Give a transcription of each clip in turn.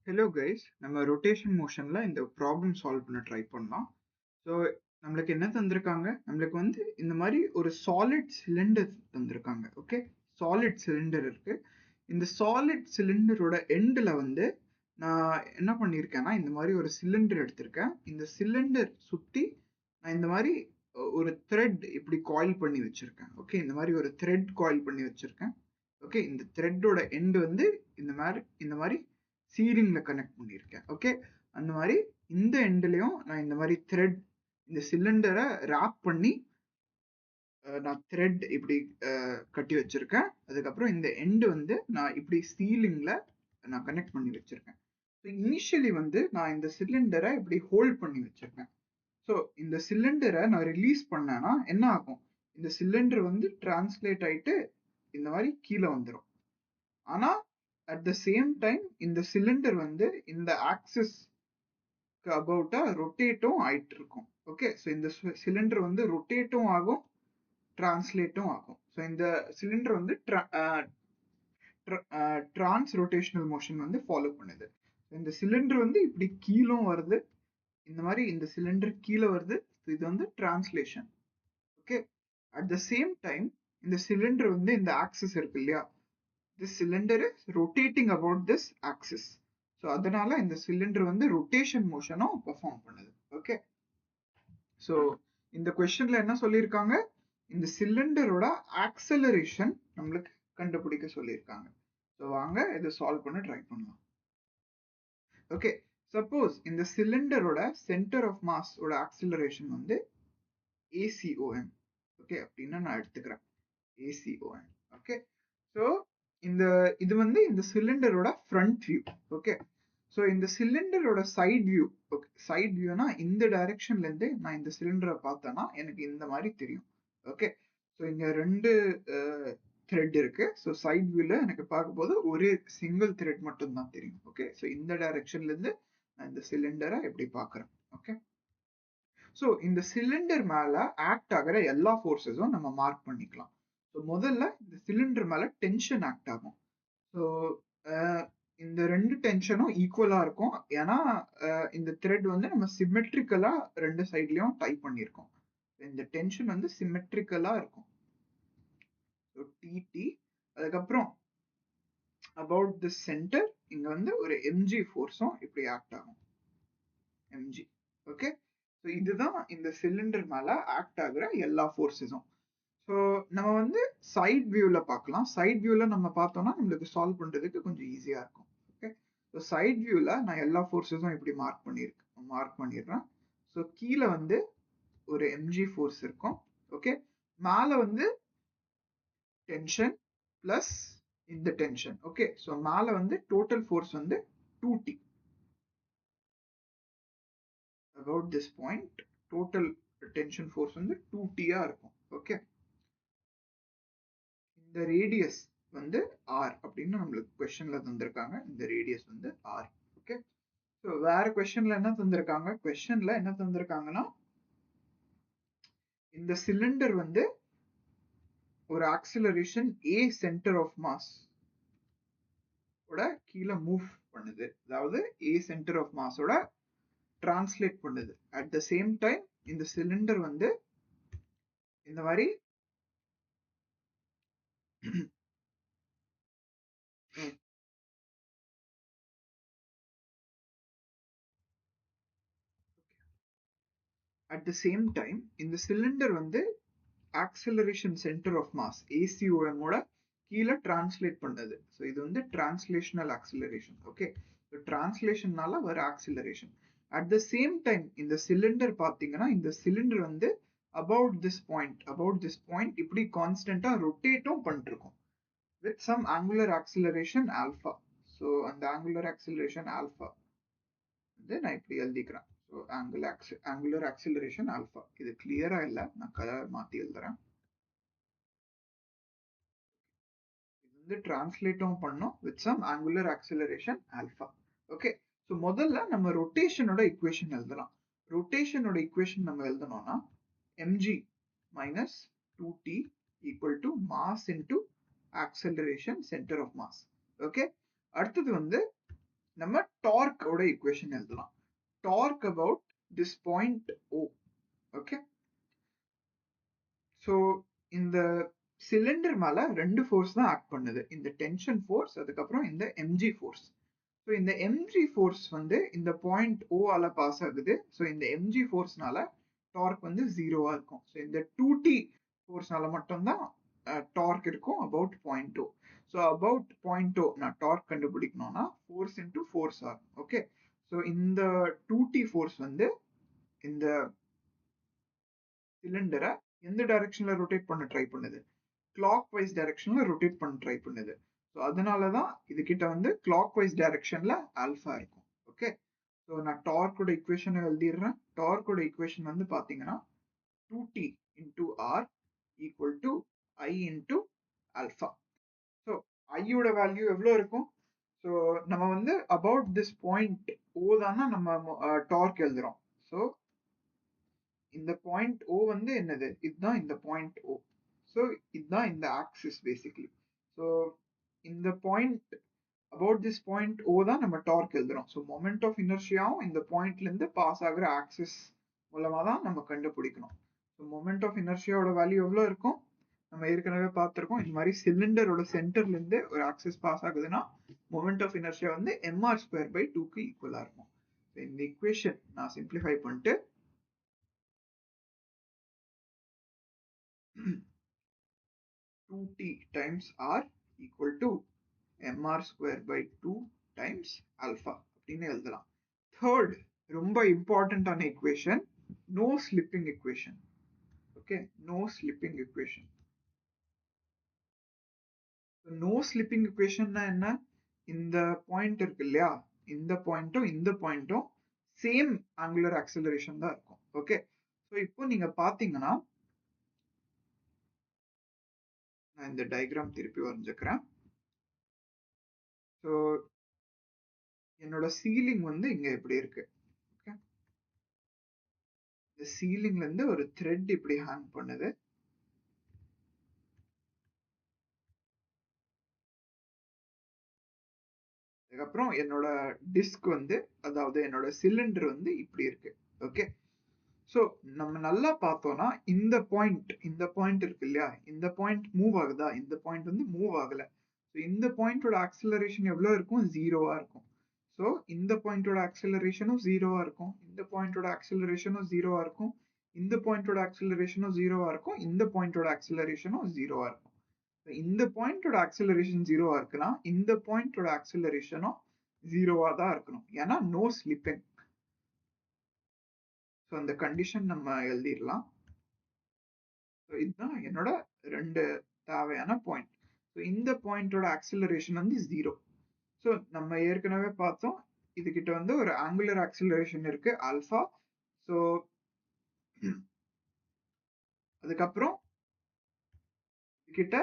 Hello guys, நம்ம rotation மோஷன்ல இந்த problem solve பண்ண ட்ரை பண்ணலாம். ஸோ நம்மளுக்கு என்ன தந்திருக்காங்க? நம்மளுக்கு வந்து இந்த மாதிரி ஒரு சாலிட் சிலிண்டர் தந்திருக்காங்க. ஓகே, சாலிட் சிலிண்டர் இருக்கு. இந்த சாலிட் சிலிண்டரோட எண்டில் வந்து நான் என்ன பண்ணியிருக்கேன்னா, இந்த மாதிரி ஒரு சிலிண்டர் எடுத்திருக்கேன். இந்த சிலிண்டர் சுற்றி நான் இந்த மாதிரி ஒரு த்ரெட் இப்படி காயில் பண்ணி வச்சிருக்கேன். ஓகே, இந்த மாதிரி ஒரு த்ரெட் காயில் பண்ணி வச்சிருக்கேன். ஓகே, இந்த த்ரெட்டோட எண்டு வந்து இந்த மாதிரி சீலிங்ல கனெக்ட் பண்ணியிருக்கேன். ஓகே, அந்த மாதிரி இந்த எண்ட்லயும் நான் இந்த மாதிரி த்ரெட் இந்த சிலிண்டரை ராப் பண்ணி நான் த்ரெட் இப்படி கட்டி வச்சிருக்கேன். அதுக்கப்புறம் இந்த எண்டு வந்து நான் இப்படி சீலிங்ல நான் கனெக்ட் பண்ணி வச்சிருக்கேன். ஸோ இனிஷியலி வந்து நான் இந்த சிலிண்டரை இப்படி ஹோல்ட் பண்ணி வச்சிருக்கேன். ஸோ இந்த சிலிண்டரை நான் ரிலீஸ் பண்ணேன்னா என்ன ஆகும்? இந்த சிலிண்டர் வந்து டிரான்ஸ்லேட் ஆயிட்டு இந்த மாதிரி கீழே வந்துடும். ஆனா அட் த சேம் டைம் இந்த சிலிண்டர் வந்து இந்த ஆக்சிஸ்க்கு அபவுட்டா ரொட்டேட்டும் ஆயிட்டு இருக்கும். ஓகே, ஸோ இந்த சிலிண்டர் வந்து ரொட்டேட்டும் ஆகும், டிரான்ஸ்லேட்டும் ஆகும். ஸோ இந்த சிலிண்டர் வந்து டிரான்ஸ் ரொட்டேஷனல் மோஷன் வந்து ஃபாலோ பண்ணுது. இந்த சிலிண்டர் வந்து இப்படி கீழும் வருது, இந்த மாதிரி இந்த சிலிண்டர் கீழே வருது. இது வந்து translation. Okay, at the same time இந்த சிலிண்டர் வந்து இந்த ஆக்சிஸ் இருக்கு இல்லையா, this cylinder is rotating about this axis. So அதனால இந்த சிலிண்டர் வந்து ரொட்டேஷன் மோஷனும் பெர்ஃபார்ம் பண்ணுது. ஓகே, ஸோ இந்த கொஸ்டின்ல என்ன சொல்லியிருக்காங்க? இந்த சிலிண்டரோட ஆக்சலரேஷன் நம்மளுக்கு கண்டுபிடிக்க சொல்லியிருக்காங்க. ஸோ வாங்க இதை சால்வ் பண்ண ட்ரை பண்ணலாம். ஓகே, சப்போஸ் இந்த சிலிண்டரோட சென்டர் ஆஃப் மாஸ் ஓட ஆக்சலரேஷன் வந்து ACOM. ஓகே, அப்படின்னு நான் எடுத்துக்கிறேன் ACOM. ஓகே, ஸோ இது வந்து இந்த சிலிண்டரோட ஃப்ரண்ட் வியூ. ஓகே, ஸோ இந்த சிலிண்டரோட சைட் வியூ. ஓகே, சைட் வியூனா இந்த டைரக்ஷன்ல இருந்து நான் இந்த சிலிண்டரை பார்த்தேன்னா எனக்கு இந்த மாதிரி தெரியும். ஓகே, ஸோ இங்க ரெண்டு த்ரெட் இருக்கு. ஸோ சைட் வியூல எனக்கு பார்க்கும்போது ஒரு சிங்கிள் த்ரெட் மட்டும் தான் தெரியும். ஓகே, ஸோ இந்த டைரக்ஷன்ல இருந்து நான் இந்த சிலிண்டரை எப்படி பார்க்குறேன். ஓகே, ஸோ இந்த சிலிண்டர் மேல ஆக்ட் ஆகிற எல்லா ஃபோர்ஸஸும் நம்ம மார்க் பண்ணிக்கலாம். ஸோ முதல்ல இந்த சிலிண்டர் மேல டென்ஷன் ஆக்ட் ஆகும். ஸோ இந்த ரெண்டு டென்ஷனும் ஈக்குவலா இருக்கும். ஏன்னா இந்த த்ரெட் வந்து நம்ம சிமெட்ரிக்கலா ரெண்டு சைட்லயும் டைப் பண்ணியிருக்கோம். இந்த டென்ஷன் வந்து சிமெட்ரிக்கலா இருக்கும். ஸோ டிடி, அதுக்கப்புறம் அபவுட் தி சென்டர் இங்க வந்து ஒரு எம்ஜி ஃபோர்ஸும் இப்படி ஆக்ட் ஆகும். எம்ஜி. ஓகே, ஸோ இதுதான் இந்த சிலிண்டர் மேல ஆக்ட் ஆகுற எல்லா ஃபோர்ஸஸும். ஸோ நம்ம வந்து சைட் வியூல பார்க்கலாம். சைட் வியூல நம்ம பார்த்தோம்னா நம்மளுக்கு சால்வ் பண்றதுக்கு கொஞ்சம் ஈஸியா இருக்கும். ஓகே, ஸோ சைட் வியூல நான் எல்லா ஃபோர்ஸஸும் இப்படி மார்க் பண்ணிடுறேன். ஸோ கீழே வந்து ஒரு எம்ஜி ஃபோர்ஸ் இருக்கும். ஓகே, மேல வந்து டென்ஷன் பிளஸ் இந்த டென்ஷன். ஓகே, ஸோ மேல வந்து டோட்டல் ஃபோர்ஸ் வந்து 2T. About this point total tension force வந்து 2T-ஆ இருக்கும். ஓகே, இந்த ரேடியஸ் வந்து R அப்படின்னு நம்மளுக்கு கொஸ்டின்ல தந்திருக்காங்க. இந்த ரேடியஸ் வந்து R. ஓகே, ஸோ வேற கொஸ்டின்ல என்ன தந்திருக்காங்க? கொஸ்டின்ல என்ன தந்திருக்காங்கன்னா, இந்த சிலிண்டர் வந்து ஒரு acceleration A centre of mass ஓட கீழே மூவ் பண்ணுது. அதாவது A சென்டர் ஆஃப் மாஸோட டிரான்ஸ்லேட் பண்ணுது. அட் த சேம் டைம் இந்த சிலிண்டர் வந்து இந்த மாதிரி அட் த சேம் டைம் இந்த சிலிண்டர் வந்து acceleration centre of mass ACOM ஓட கீழே டிரான்ஸ்லேட் பண்ணுது. ஸோ இது வந்து டிரான்ஸ்லேஷனல் ஆக்சிலரேஷன். ஓகே, ஸோ டிரான்ஸ்லேஷனால வர acceleration. At the same time இந்த சிலிண்டர் பார்த்தீங்கன்னா இந்த சிலிண்டர் வந்து அபவுட் திஸ் பாயிண்ட் இப்படி கான்ஸ்டன்டா ரொட்டேட்டும் பண்ணிருக்கும் with some angular acceleration alpha. So அந்த angular acceleration alpha வந்து நான் இப்படி எழுதிக்கிறேன். So angular acceleration alpha. இது கிளியரா இல்லை, நான் கலர் மாத்தி எழுதுறேன். இது வந்து டிரான்ஸ்லேட்டும் பண்ணும் with some angular acceleration alpha. Okay, so முதல்ல நம்ம ரொட்டேஷனோட இக்குவேஷன் எழுதலாம். ரொட்டேஷனோட இக்குவேஷன் நம்ம எழுதணும்னா mg minus 2t equal to mass into acceleration center of mass. Okay, அடுத்தது வந்து நம்ம டார்க் ஓட ஈக்குவேஷன் எழுதலாம். Torque about this point O. Okay, so இந்த சிலிண்டர் மேல ரெண்டு ஃபோர்ஸ் தான் ஆக்ட் பண்ணுது, இந்த டென்ஷன் ஃபோர்ஸ், அதுக்கப்புறம் இந்த எம்ஜி ஃபோர்ஸ். ஸோ இந்த எம்ஜி ஃபோர்ஸ் வந்து இந்த பாயிண்ட் O ஆல பாஸ் ஆகுது. ஸோ இந்த எம்ஜி ஃபோர்ஸ்னால டார்க் வந்து ஜீரோவா இருக்கும். ஸோ இந்த 2T ஃபோர்ஸ்னால மட்டும்தான் டார்க் இருக்கும் about point O. So about point O நான் டார்க் கண்டுபிடிக்கணும்னா ஃபோர்ஸ் இன்டூ ஃபோர்ஸ் ஆகும். ஓகே, ஸோ இந்த 2T ஃபோர்ஸ் வந்து இந்த சிலிண்டரை எந்த டைரக்ஷன்ல ரொட்டேட் பண்ண ட்ரை பண்ணுது, கிளாக் வைஸ் டைரக்ஷன்ல ரொட்டேட் பண்ண ட்ரை பண்ணுது. ஸோ அதனாலதான் இது கிட்ட வந்து கிளாக் வைஸ் டைரக்ஷன்ல ஆல்பா இருக்கும். ஓகே, ஸோ நான் டார்க்கோட ஈக்குவேஷன் எழுதிடுறேன். டார்க்கோட ஈக்குவேஷன் வந்து பாத்தீங்கன்னா 2T into R equal to I into alpha. So ஐயோட வேல்யூ எவ்வளோ இருக்கும்? ஸோ நம்ம வந்து அபவுட் திஸ் பாயிண்ட் O தானே நம்ம டார்க் எழுதுறோம். ஸோ இந்த பாயிண்ட் O வந்து என்னது, இதுதான் இந்த பாயிண்ட் O. ஸோ இதுதான் இந்த ஆக்சிஸ் பேசிக்கலி. ஸோ இந்த point about this point O தான் நம்ம டார்க் எழுதுறோம். ஸோ மொமெண்ட் ஆஃப் இனர்ஷியாவும் இந்த பாயிண்ட்ல இருந்து பாஸ் ஆகுற ஆக்சிஸ் மூலமா தான் நம்ம கண்டுபிடிக்கணும். ஸோ மொமெண்ட் ஆஃப் இனர்ஷியாவோட வேல்யூ எவ்வளோ இருக்கும்? நம்ம ஏற்கனவே பார்த்திருக்கோம். இந்த மாதிரி சிலிண்டரோட சென்டர்ல இருந்து ஒரு ஆக்சிஸ் பாஸ் ஆகுதுன்னா மொமெண்ட் ஆஃப் இனர்ஷியா வந்து mr²/2க்கு ஈக்குவலா இருக்கும். இந்த ஈக்குவேஷன் நான் சிம்பிளிஃபை பண்ணிட்டு 2T times R equal to mr²/2 times alpha அப்படின்னு எழுதலாம். தேர்ட் ரொம்ப இம்பார்ட்டன்டான equation, no slipping equation. Okay, no slipping equation. No slipping ஈக்குவேஷன்னா என்ன? இந்த பாயிண்ட் இருக்கு இல்லையா, இந்த பாயிண்ட்டும் சேம் ஆங்குலர் ஆக்சிலரேஷன் தான் இருக்கும். ஓகே, ஸோ இப்போ நீங்க பாத்தீங்கன்னா நான் இந்த டயக்ராம் திருப்பி வரைஞ்சுக்கிறேன். ஸோ என்னோட சீலிங் வந்து இங்க எப்படி இருக்கு. ஓகே, இந்த சீலிங்ல இருந்து ஒரு த்ரெட் இப்படி ஹேங் பண்ணுது. அதுக்கப்புறம் என்னோட டிஸ்க் வந்து, அதாவது என்னோட சிலிண்டர் வந்து இப்படி இருக்கு. ஓகே, ஸோ நம்ம நல்லா பார்த்தோம்னா இந்த பாயிண்ட் இருக்கு இல்லையா, இந்த பாயிண்ட் மூவ் ஆகுதா, இந்த பாயிண்ட் வந்து மூவ் ஆகல. ஸோ இந்த பாயிண்டோட ஆக்சிலரேஷன் எவ்வளோ இருக்கும்? ஜீரோவா இருக்கும். ஸோ இந்த பாயிண்டோட ஆக்சிலரேஷனும் ஜீரோவா இருக்கும், இந்த பாயிண்டோட ஆக்சிலரேஷனும் ஜீரோவா இருக்கும், இந்த பாயிண்டோட ஆக்சிலரேஷனும் ஜீரோவா இருக்கும், இந்த பாயிண்டோட ஆக்சிலரேஷனும் ஜீரோவா இருக்கும். இந்த பாயிண்டோட ஆக்சிலரேஷன் ஜீரோவா இருக்குன்னா இந்த பாயிண்டோட ஆக்சிலரேஷனும் ஜீரோவா தான் இருக்கணும், ஏன்னா நோ ஸ்லிப்பிங். ஸோ அந்த கண்டிஷன் நம்ம எழுதிடலாம். இதுதான் என்னோட ரெண்டு தேவையான பாயிண்ட். ஸோ இந்த பாயிண்டோட ஆக்சிலரேஷன் வந்து ஜீரோ. ஸோ நம்ம ஏற்கனவே பார்த்தோம், இதுகிட்ட வந்து ஒரு ஆங்குலர் ஆக்சிலரேஷன் இருக்கு ஆல்பா. ஸோ அதுக்கப்புறம் கிட்ட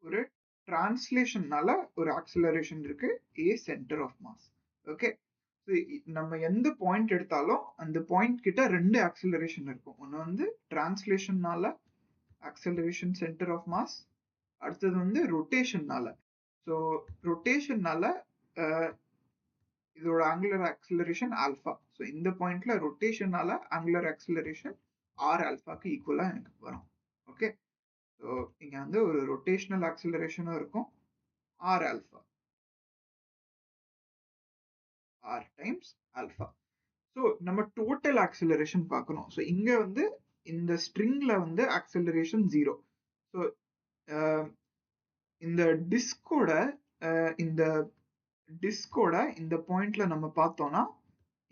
ஒரு டிரான்ஸ்லேஷன்னால ஒரு ஆக்சிலரேஷன் இருக்கு, A centre of mass. Okay, நம்ம எந்த பாயிண்ட் எடுத்தாலும் அந்த பாயிண்ட் கிட்ட ரெண்டு ஆக்சிலரேஷன் இருக்கும். ஒன்னு வந்து டிரான்ஸ்லேஷன்னால ஆக்சிலரேஷன் சென்டர் ஆஃப் மாஸ், அடுத்தது வந்து ரொட்டேஷன்னால. ஸோ ரொட்டேஷன்னால இதோட ஆங்குலர் ஆக்சிலரேஷன் ஆல்பா. ஸோ இந்த பாயிண்ட்ல ரொட்டேஷன்னால ஆங்குலர் ஆக்சிலரேஷன் R ஆல்பாக்கு ஈக்குவலா எனக்கு வரும். ஓகே, ஸோ இங்க வந்து ஒரு ரொட்டேஷனல் ஆக்சிலரேஷனும் இருக்கும், R alpha, R times alpha. So நம்ம டோட்டல் ஆக்சிலரேஷன் பார்க்கணும். ஸோ இங்க வந்து இந்த ஸ்ட்ரிங்ல வந்து ஆக்சிலரேஷன் ஜீரோ. ஸோ இந்த டிஸ்கோட இந்த பாயிண்ட்ல நம்ம பார்த்தோம்னா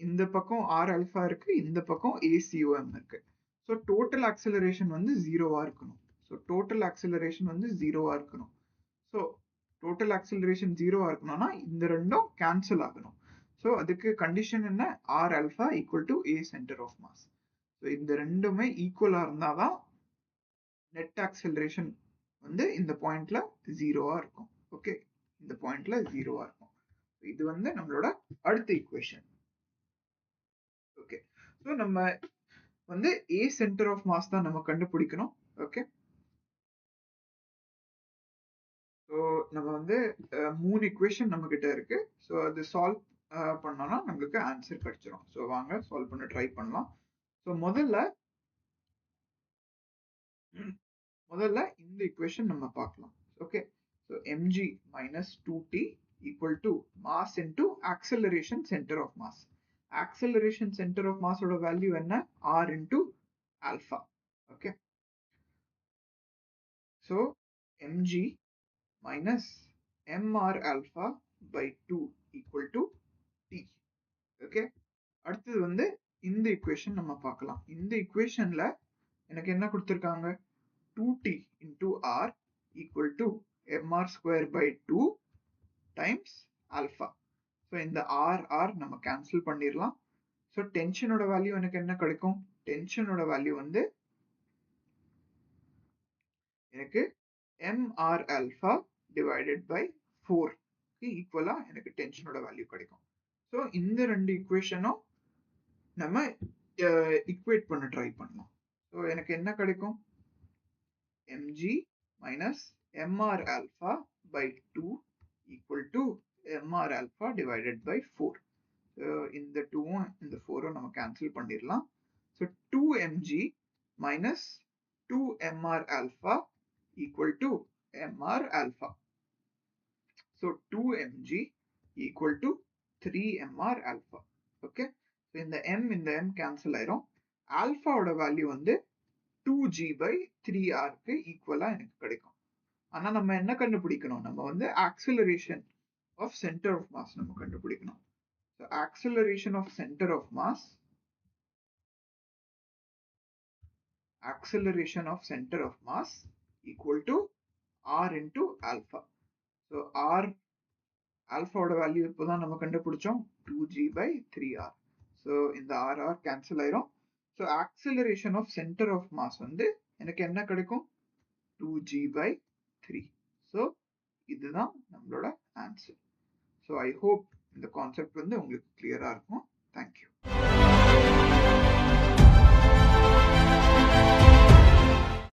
இந்த பக்கம் R ஆல்பா இருக்கு, இந்த பக்கம் ACOM இருக்கு. ஸோ டோட்டல் ஆக்சிலரேஷன் வந்து ஜீரோவா இருக்கணும். ஸோ டோட்டல் ஆக்சிலரேஷன் வந்து ஜீரோவா இருக்கணும். ஸோ டோட்டல் ஆக்சிலரேஷன் ஜீரோவா இருக்கணும்னா இந்த ரெண்டும் கேன்சல் ஆகணும். ஸோ அதுக்கு கண்டிஷன் என்ன? R alpha equal to A centre of mass. So இந்த ரெண்டுமே ஈக்குவலா இருந்தாதான் நெட் ஆக்சிலரேஷன் வந்து இந்த பாயிண்ட்ல ஜீரோவா இருக்கும். ஓகே, இந்த பாயிண்ட்ல ஜீரோவா இருக்கும். இது வந்து நம்மளோட அடுத்த ஈக்குவேஷன். ஓகே, ஸோ நம்ம வந்து A சென்டர் ஆஃப் மாஸ் தான் நம்ம கண்டுபிடிக்கணும். ஓகே, ஸோ நம்ம வந்து 3 ஈக்குவேஷன் நம்ம கிட்ட இருக்கு. ஸோ அது சால்வ் பண்ணோம்னா நம்மளுக்கு ஆன்சர் கிடைச்சிரும். ஸோ வாங்க சால்வ் பண்ண ட்ரை பண்ணலாம். ஸோ முதல்ல இந்த equation நம்ம பார்க்கலாம். Okay, so mg minus 2t equal to mass into acceleration center of mass. Acceleration center of mass ஓட வேல்யூ என்ன? r into alpha. Okay, so mg minus mr alpha by 2 equal to t. Okay, அடுத்தது வந்து இந்த equation நம்ம பார்க்கலாம். இந்த equationல எனக்கு என்ன கொடுத்திருக்காங்க? 2t into r equal to mr square by 2 times alpha. So இந்த r நம்ம cancel பண்ணிரலாம். So tension ஓட வேல்யூ எனக்கு என்ன கிடைக்கும்? tension ஓட வேல்யூ வந்து எனக்கு mr alpha divided by 4 ஈக்குவலா எனக்கு tension ஓட வேல்யூ கிடைக்கும். So இந்த ரெண்டு equationம் நம்ம equate பண்ண ட்ரை பண்ணலாம். So எனக்கு என்ன கிடைக்கும்? mg minus mr alpha by 2 equal to mr alpha divided by 4. இந்த 2 இந்த 4 நம்ம cancel பண்ணிரலாம். So 2mg minus 2mr alpha equal to mr alpha. So 2mg equal to 3mr alpha. Okay, so இந்த m cancel ஆயிரும். alpha ஓட value வந்து 2g by 3r க்கு ஈக்குவலா எனக்கு கிடைக்கும். ஆனா நம்ம என்ன கண்டுபிடிக்கணும்? நம்ம வந்து acceleration of center of mass நம்ம கண்டுபிடிக்கணும். So acceleration of center of mass equal to r into alpha. So r alpha ஓட வேல்யூ இப்போதான் நம்ம கண்டுபிடிச்சோம் 2g by 3r. So இந்த r cancel ஆயிரும். So acceleration of center of mass வந்து எனக்கு என்ன கிடைக்கும்? 2g by 3. So இதுதான் நம்மளோட ஆன்சர். So I hope இந்த கான்செப்ட் வந்து உங்களுக்கு கிளியரா இருக்கும். Thank you.